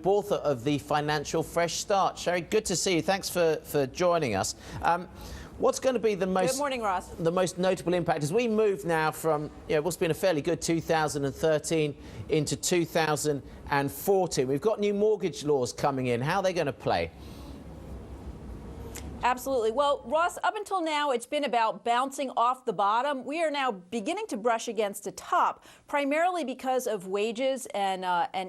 Author of the Financial Fresh Start. Shari, good to see you. Thanks for joining us. What's going to be the most... Good morning, Ross. The most notable impact as we move now from, what's been a fairly good 2013 into 2014. We've got new mortgage laws coming in. How are they going to play? Absolutely. Well, Ross, up until now, it's been about bouncing off the bottom. We are now beginning to brush against a top, primarily because of wages and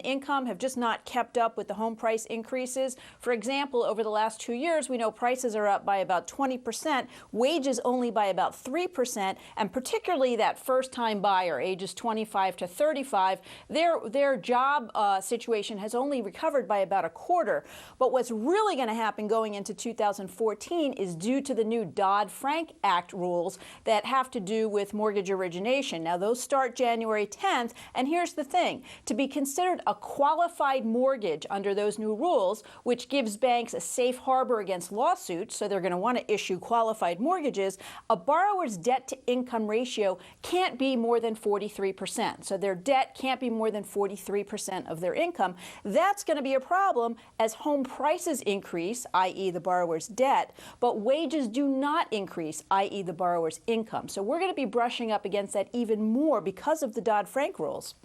income have just not kept up with the home price increases. For example, over the last 2 years, we know prices are up by about 20%, wages only by about 3%, and particularly that first-time buyer, ages 25 to 35, their job situation has only recovered by about a quarter. But what's really going to happen going into 2014 is due to the new Dodd-Frank Act rules that have to do with mortgage origination. Now, those start January 10th, and here's the thing. To be considered a qualified mortgage under those new rules, which gives banks a safe harbor against lawsuits, so they're going to want to issue qualified mortgages, a borrower's debt-to-income ratio can't be more than 43%. So their debt can't be more than 43% of their income. That's going to be a problem as home prices increase, i.e. the borrower's debt, but wages do not increase, i.e. the borrower's income. So we're going to be brushing up against that even more because of the Dodd-Frank rules.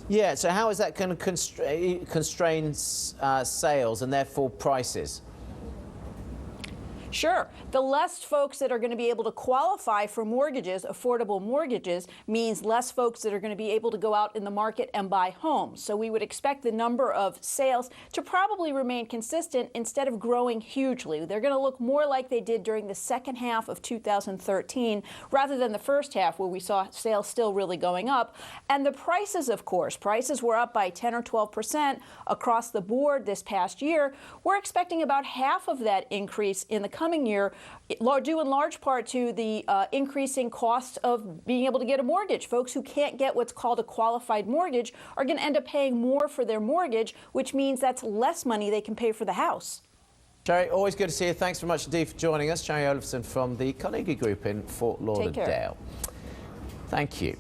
Yeah, so how is that going to constrain sales and therefore prices? Sure. The less folks that are going to be able to qualify for mortgages, affordable mortgages, means less folks that are going to be able to go out in the market and buy homes. So we would expect the number of sales to probably remain consistent instead of growing hugely. They're going to look more like they did during the second half of 2013 rather than the first half where we saw sales still really going up. And the prices, of course, prices were up by 10 or 12% across the board this past year. We're expecting about half of that increase in the coming year, due in large part to the increasing cost of being able to get a mortgage. Folks who can't get what's called a qualified mortgage are going to end up paying more for their mortgage, which means that's less money they can pay for the house. Shari, always good to see you. Thanks very much indeed for joining us. Shari Olefson from the Carnegie Group in Fort Lauderdale. Take care. Thank you.